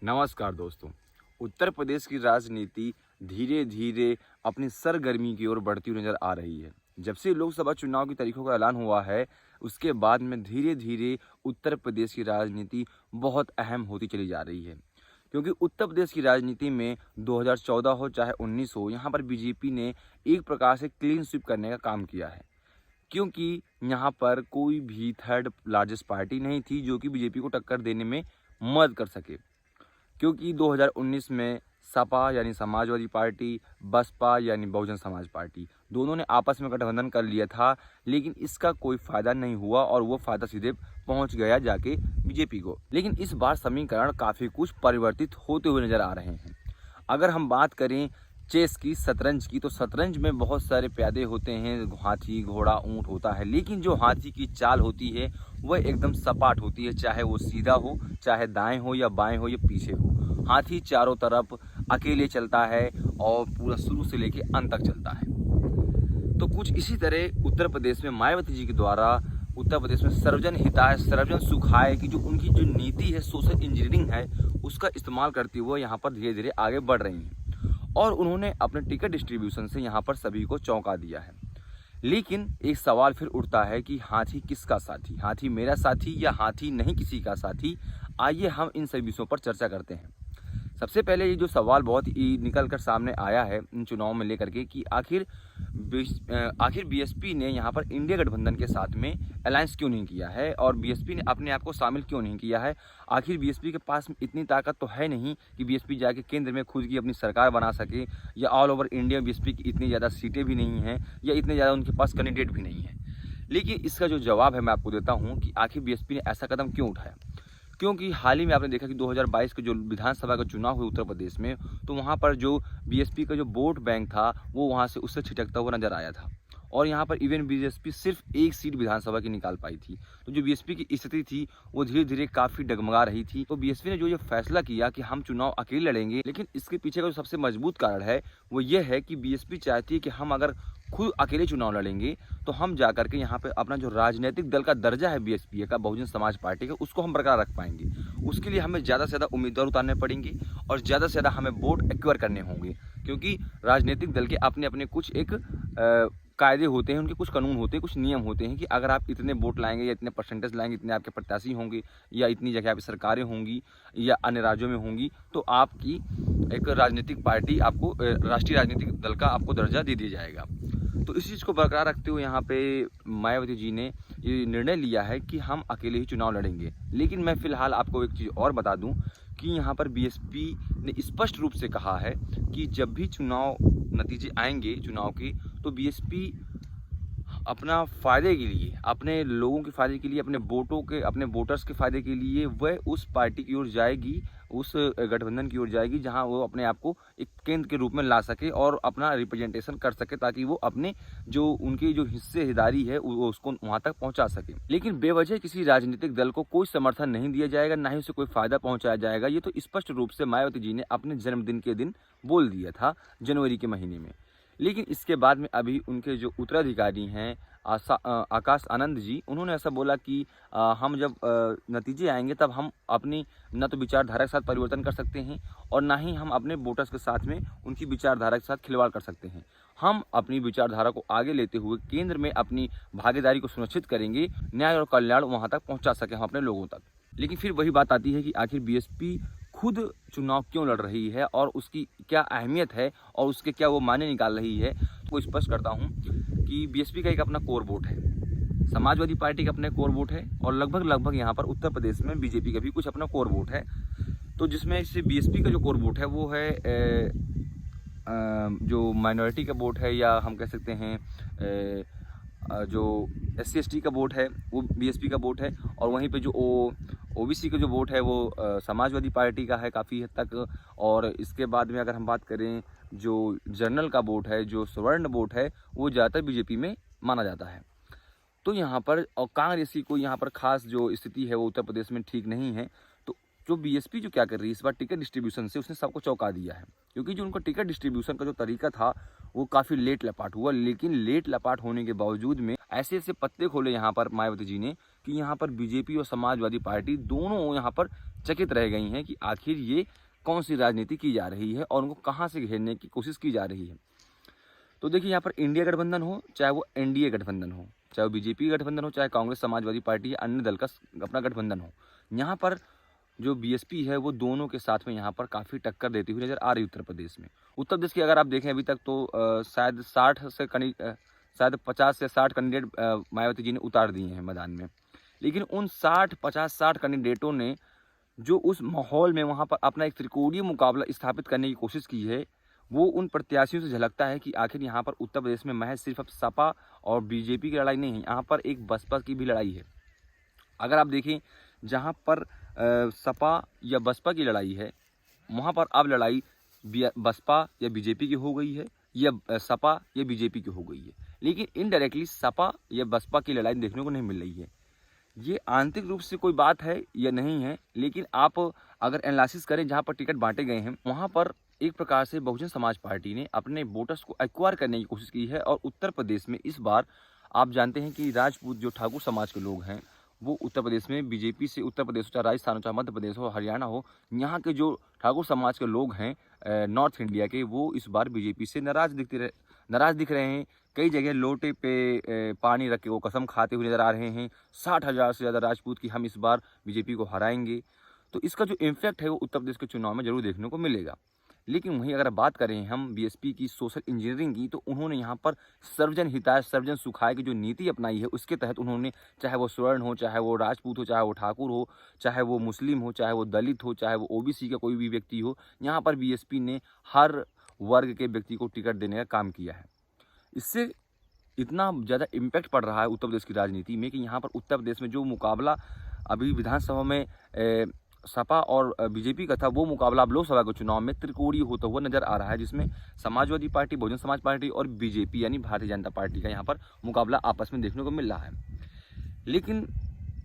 नमस्कार दोस्तों। उत्तर प्रदेश की राजनीति धीरे धीरे अपनी सरगर्मी की ओर बढ़ती हुई नजर आ रही है। जब से लोकसभा चुनाव की तारीखों का ऐलान हुआ है, उसके बाद में धीरे धीरे उत्तर प्रदेश की राजनीति बहुत अहम होती चली जा रही है। क्योंकि उत्तर प्रदेश की राजनीति में 2014 हो चाहे 19 हो, यहाँ पर बीजेपी ने एक प्रकार से क्लीन स्वीप करने का काम किया है। क्योंकि यहाँ पर कोई भी थर्ड लार्जेस्ट पार्टी नहीं थी जो कि बीजेपी को टक्कर देने में मदद कर सके। क्योंकि 2019 में सपा यानी समाजवादी पार्टी, बसपा यानी बहुजन समाज पार्टी, दोनों ने आपस में गठबंधन कर लिया था, लेकिन इसका कोई फ़ायदा नहीं हुआ और वो फ़ायदा सीधे पहुंच गया जाके बीजेपी को। लेकिन इस बार समीकरण काफ़ी कुछ परिवर्तित होते हुए नज़र आ रहे हैं। अगर हम बात करें चेस की, शतरंज की, तो शतरंज में बहुत सारे प्यादे होते हैं, हाथी, घोड़ा, ऊंट होता है, लेकिन जो हाथी की चाल होती है वह एकदम सपाट होती है, चाहे वो सीधा हो, चाहे दाएं हो या बाएं हो या पीछे हो। हाथी चारों तरफ अकेले चलता है और पूरा शुरू से लेके अंत तक चलता है। तो कुछ इसी तरह उत्तर प्रदेश में मायावती जी के द्वारा उत्तर प्रदेश में सर्वजन हिताय सर्वजन सुखाय की जो उनकी जो नीति है, सोशल इंजीनियरिंग है, उसका इस्तेमाल करते हुए यहाँ पर धीरे धीरे आगे बढ़ रही हैं और उन्होंने अपने टिकट डिस्ट्रीब्यूशन से यहाँ पर सभी को चौंका दिया है। लेकिन एक सवाल फिर उठता है कि हाथी किसका साथी, हाथी मेरा साथी या हाथी नहीं किसी का साथी। आइए हम इन सभी विषयों पर चर्चा करते हैं। सबसे पहले ये जो सवाल बहुत ही निकल कर सामने आया है इन चुनाव में लेकर के कि आखिर बीएसपी ने यहाँ पर इंडिया गठबंधन के साथ में अलायंस क्यों नहीं किया है और बीएसपी ने अपने आप को शामिल क्यों नहीं किया है। आखिर बीएसपी के पास इतनी ताकत तो है नहीं कि बीएसपी जाके केंद्र में खुद की अपनी सरकार बना सके, या ऑल ओवर इंडिया बीएसपी की इतनी ज़्यादा सीटें भी नहीं हैं या इतने ज़्यादा उनके पास कैंडिडेट भी नहीं है। लेकिन इसका जो जवाब है मैं आपको देता हूँ कि आखिर बीएसपी ने ऐसा कदम क्यों उठाया। क्योंकि हाल ही में आपने देखा कि 2022 के जो विधानसभा का चुनाव हुए उत्तर प्रदेश में, तो वहाँ पर जो बीएसपी का जो वोट बैंक था वो वहाँ से उससे छिटकता हुआ नजर आया था और यहाँ पर इवन बीएसपी सिर्फ एक सीट विधानसभा की निकाल पाई थी। तो जो बीएसपी की स्थिति थी वो धीरे धीरे काफ़ी डगमगा रही थी। तो बीएसपी ने जो ये फैसला किया कि हम चुनाव अकेले लड़ेंगे, लेकिन इसके पीछे का जो सबसे मजबूत कारण है वो ये है कि बीएसपी चाहती है कि हम अगर खुद अकेले चुनाव लड़ेंगे तो हम जाकर के यहाँ पे अपना जो राजनीतिक दल का दर्जा है बीएसपी का, बहुजन समाज पार्टी का, उसको हम बरकरार रख पाएंगे। उसके लिए हमें ज़्यादा से ज़्यादा उम्मीदवार उतारने पड़ेंगे और ज़्यादा से ज़्यादा हमें वोट एक्वायर करने होंगे। क्योंकि राजनीतिक दल के अपने अपने कुछ एक कायदे होते हैं, उनके कुछ कानून होते हैं, कुछ नियम होते हैं कि अगर आप इतने वोट लाएंगे या इतने परसेंटेज लाएंगे, इतने आपके प्रत्याशी होंगे या इतनी जगह आप सरकारें होंगी या अन्य राज्यों में होंगी, तो आपकी एक राजनीतिक पार्टी आपको राष्ट्रीय राजनीतिक दल का आपको दर्जा दे दिया जाएगा। तो इस चीज़ को बरकरार रखते हुए यहाँ पे मायावती जी ने ये निर्णय लिया है कि हम अकेले ही चुनाव लड़ेंगे। लेकिन मैं फ़िलहाल आपको एक चीज़ और बता दूं कि यहाँ पर बीएसपी ने स्पष्ट रूप से कहा है कि जब भी चुनाव नतीजे आएंगे चुनाव के, तो बीएसपी अपना फ़ायदे के लिए, अपने लोगों के फ़ायदे के लिए, अपने वोटों के, अपने वोटर्स के फ़ायदे के लिए वह उस पार्टी की ओर जाएगी, उस गठबंधन की ओर जाएगी जहां वो अपने आप को एक केंद्र के रूप में ला सके और अपना रिप्रेजेंटेशन कर सके, ताकि वो अपने जो उनकी जो हिस्सेदारी है वो उसको वहां तक पहुंचा सके। लेकिन बेवजह किसी राजनीतिक दल को कोई समर्थन नहीं दिया जाएगा, ना ही उसे कोई फ़ायदा पहुँचाया जाएगा। ये तो स्पष्ट रूप से मायावती जी ने अपने जन्मदिन के दिन बोल दिया था, जनवरी के महीने में। लेकिन इसके बाद में अभी उनके जो उत्तराधिकारी हैं आकाश आनंद जी, उन्होंने ऐसा बोला कि हम जब नतीजे आएंगे तब हम अपनी न तो विचारधारा के साथ परिवर्तन कर सकते हैं और ना ही हम अपने वोटर्स के साथ में उनकी विचारधारा के साथ खिलवाड़ कर सकते हैं। हम अपनी विचारधारा को आगे लेते हुए केंद्र में अपनी भागीदारी को सुनिश्चित करेंगे, न्याय और कल्याण वहाँ तक पहुँचा सकें हम अपने लोगों तक। लेकिन फिर वही बात आती है कि आखिर बीएसपी खुद चुनाव क्यों लड़ रही है और उसकी क्या अहमियत है और उसके क्या वो मायने निकाल रही है। तो स्पष्ट करता हूँ कि बीएसपी का एक अपना कोर वोट है, समाजवादी पार्टी का अपना कोर वोट है और लगभग यहाँ पर उत्तर प्रदेश में बीजेपी का भी कुछ अपना कोर वोट है। तो जिसमें इससे बीएसपी का जो कोर वोट है वो है जो माइनॉरिटी का वोट है, या हम कह सकते हैं जो SC/ST का वोट है वो बीएसपी का वोट है, और वहीं पे जो ओबीसी का जो वोट है वो समाजवादी पार्टी का है काफ़ी हद तक। और इसके बाद में अगर हम बात करें जो जनरल का वोट है, जो स्वर्ण वोट है, वो ज़्यादातर बीजेपी में माना जाता है। तो यहाँ पर और कांग्रेस की कोई यहाँ पर खास जो स्थिति है वो उत्तर प्रदेश में ठीक नहीं है। तो जो बीएसपी जो क्या कर रही है इस बार टिकट डिस्ट्रीब्यूशन से, उसने सबको चौंका दिया है। क्योंकि जो उनका टिकट डिस्ट्रीब्यूशन का जो तरीका था वो काफ़ी लेट लपाट हुआ, लेकिन लेट लपाट होने के बावजूद में ऐसे ऐसे पत्ते खोले यहाँ पर मायावती जी ने कि यहाँ पर बीजेपी और समाजवादी पार्टी दोनों यहाँ पर चकित रह गई हैं कि आखिर ये कौन सी राजनीति की जा रही है और उनको कहाँ से घेरने की कोशिश की जा रही है। तो देखिए यहाँ पर इंडिया गठबंधन हो, चाहे वो एनडीए गठबंधन हो, चाहे वो बीजेपी गठबंधन हो, चाहे कांग्रेस समाजवादी पार्टी या अन्य दल का अपना गठबंधन हो, यहाँ पर जो बीएसपी है वो दोनों के साथ में यहाँ पर काफ़ी टक्कर देती हुई नजर आ रही है उत्तर प्रदेश में। उत्तर प्रदेश की अगर आप देखें अभी तक तो शायद 50 से 60 कैंडिडेट मायावती जी ने उतार दिए हैं मैदान में। लेकिन उन 60 कैंडिडेटों ने जो उस माहौल में वहाँ पर अपना एक त्रिकोणीय मुकाबला स्थापित करने की कोशिश की है, वो उन प्रत्याशियों से झलकता है कि आखिर यहाँ पर उत्तर प्रदेश में महज सिर्फ अब सपा और बीजेपी की लड़ाई नहीं है, यहाँ पर एक बसपा की भी लड़ाई है। अगर आप देखें जहाँ पर सपा या बसपा की लड़ाई है, वहाँ पर अब लड़ाई बसपा या बीजेपी की हो गई है या सपा या बीजेपी की हो गई है। लेकिन इनडायरेक्टली सपा या बसपा की लड़ाई देखने को नहीं मिल रही है। ये आंतरिक रूप से कोई बात है या नहीं है, लेकिन आप अगर एनालिसिस करें जहाँ पर टिकट बांटे गए हैं, वहाँ पर एक प्रकार से बहुजन समाज पार्टी ने अपने वोटर्स को एक्वायर करने की कोशिश की है। और उत्तर प्रदेश में इस बार आप जानते हैं कि राजपूत जो ठाकुर समाज के लोग हैं वो उत्तर प्रदेश में बीजेपी से, उत्तर प्रदेश हो चाहे राजस्थान हो चाहे मध्य प्रदेश हो हरियाणा हो, यहाँ के जो ठाकुर समाज के लोग हैं नॉर्थ इंडिया के, वो इस बार बीजेपी से नाराज़ दिख रहे हैं। कई जगह लोटे पे पानी रख के वो कसम खाते हुए नजर आ रहे हैं 60,000 से ज़्यादा राजपूत की हम इस बार बीजेपी को हराएंगे। तो इसका जो इम्पैक्ट है वो उत्तर प्रदेश के चुनाव में जरूर देखने को मिलेगा। लेकिन वहीं अगर बात करें हम बीएसपी की सोशल इंजीनियरिंग की, तो उन्होंने यहाँ पर सर्वजन हिताय सर्वजन सुखाय की जो नीति अपनाई है उसके तहत उन्होंने, चाहे वो स्वर्ण हो, चाहे वो राजपूत हो, चाहे वो ठाकुर हो, चाहे वो मुस्लिम हो, चाहे वो दलित हो, चाहे वो ओबीसी का कोई भी व्यक्ति हो, यहाँ पर बीएसपी ने हर वर्ग के व्यक्ति को टिकट देने का काम किया है। इससे इतना ज़्यादा इम्पैक्ट पड़ रहा है उत्तर प्रदेश की राजनीति में कि यहाँ पर उत्तर प्रदेश में जो मुकाबला अभी विधानसभा में सपा और बीजेपी का था, वो मुकाबला अब लोकसभा के चुनाव में त्रिकोणीय होता हुआ नजर आ रहा है, जिसमें समाजवादी पार्टी, बहुजन समाज पार्टी और बीजेपी यानी भारतीय जनता पार्टी का यहाँ पर मुकाबला आपस में देखने को मिल रहा है। लेकिन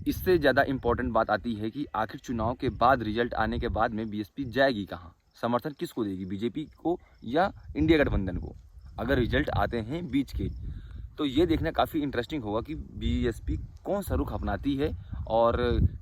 इससे ज़्यादा इम्पोर्टेंट बात आती है कि आखिर चुनाव के बाद, रिजल्ट आने के बाद में बीएसपी जाएगी कहाँ, समर्थन किसको देगी, बीजेपी को या इंडिया गठबंधन को। अगर रिजल्ट आते हैं बीच के, तो ये देखना काफ़ी इंटरेस्टिंग होगा कि बीएसपी कौन सा रुख अपनाती है और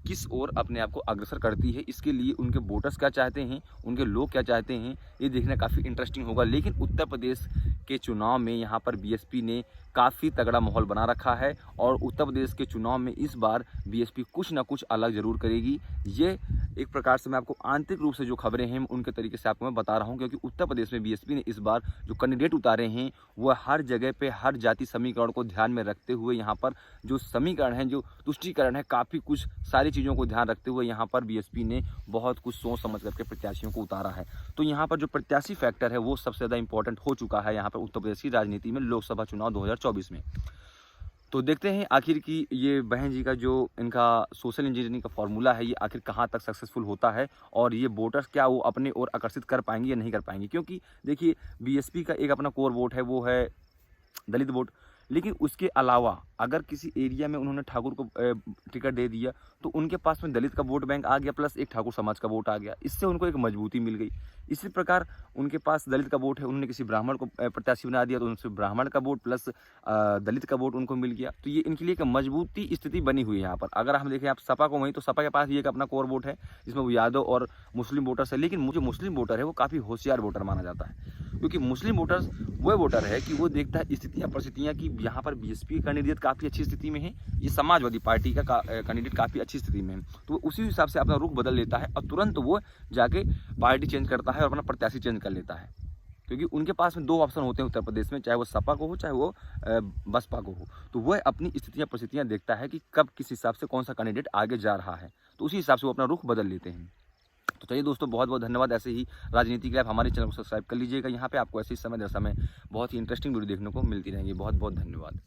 किस ओर अपने आप को अग्रसर करती है। इसके लिए उनके वोटर्स क्या चाहते हैं, उनके लोग क्या चाहते हैं, ये देखना काफ़ी इंटरेस्टिंग होगा। लेकिन उत्तर प्रदेश के चुनाव में यहाँ पर बीएसपी ने काफ़ी तगड़ा माहौल बना रखा है और उत्तर प्रदेश के चुनाव में इस बार बीएसपी कुछ ना कुछ अलग ज़रूर करेगी। ये एक प्रकार से मैं आपको आंतरिक रूप से जो खबरें हैं उनके तरीके से आपको मैं बता रहा हूँ, क्योंकि उत्तर प्रदेश में बीएसपी ने इस बार जो कैंडिडेट उतारे हैं वह हर जगह पे हर जाति समीकरण को ध्यान में रखते हुए, यहाँ पर जो समीकरण है, जो तुष्टीकरण है, काफ़ी कुछ सारी चीज़ों को ध्यान रखते हुए यहाँ पर बीएसपी ने बहुत कुछ सोच समझ करके प्रत्याशियों को उतारा है। तो यहाँ पर जो प्रत्याशी फैक्टर है वो सबसे ज़्यादा इंपॉर्टेंट हो चुका है यहाँ पर उत्तर प्रदेश की राजनीति में लोकसभा चुनाव 2024 में। तो देखते हैं आखिर की ये बहन जी का जो इनका सोशल इंजीनियरिंग का फॉर्मूला है ये आखिर कहाँ तक सक्सेसफुल होता है और ये वोटर्स क्या वो अपने ओर आकर्षित कर पाएंगे या नहीं कर पाएंगे। क्योंकि देखिए बीएसपी का एक अपना कोर वोट है, वो है दलित वोट। लेकिन उसके अलावा अगर किसी एरिया में उन्होंने ठाकुर को टिकट दे दिया तो उनके पास में दलित का वोट बैंक आ गया प्लस एक ठाकुर समाज का वोट आ गया, इससे उनको एक मजबूती मिल गई। इसी प्रकार उनके पास दलित का वोट है, उन्होंने किसी ब्राह्मण को प्रत्याशी बना दिया तो उनसे ब्राह्मण का वोट प्लस दलित का वोट उनको मिल गया। तो ये इनके लिए एक मजबूती स्थिति बनी हुई है यहाँ पर। अगर हम देखें आप सपा को, वहीं तो सपा के पास ये एक अपना कोर वोट है जिसमें वो यादव और मुस्लिम वोटर्स है। लेकिन जो मुस्लिम वोटर है वो काफ़ी होशियार वोटर माना जाता है, क्योंकि मुस्लिम वोटर्स वह वोटर है कि वो देखता है स्थितियाँ परिस्थितियाँ कि यहाँ पर बीएसपी कैंडिडेट काफ़ी अच्छी स्थिति में है, ये समाजवादी पार्टी का कैंडिडेट काफ़ी अच्छी स्थिति में है, तो वो उसी हिसाब से अपना रुख बदल लेता है और तुरंत वो जाके पार्टी चेंज करता है और अपना प्रत्याशी चेंज कर लेता है। क्योंकि उनके पास में दो ऑप्शन होते हैं उत्तर प्रदेश में, चाहे वो सपा को हो चाहे वो बसपा को हो, तो वह अपनी स्थितियाँ परिस्थितियाँ देखता है कि कब किस हिसाब से कौन सा कैंडिडेट आगे जा रहा है, तो उसी हिसाब से वो अपना रुख बदल लेते हैं। तो चलिए दोस्तों, बहुत बहुत धन्यवाद। ऐसे ही राजनीति के लिए आप हमारे चैनल को सब्सक्राइब कर लीजिएगा। यहाँ पे आपको ऐसे ही समय दर समय बहुत ही इंटरेस्टिंग वीडियो देखने को मिलती रहेंगी। बहुत बहुत धन्यवाद।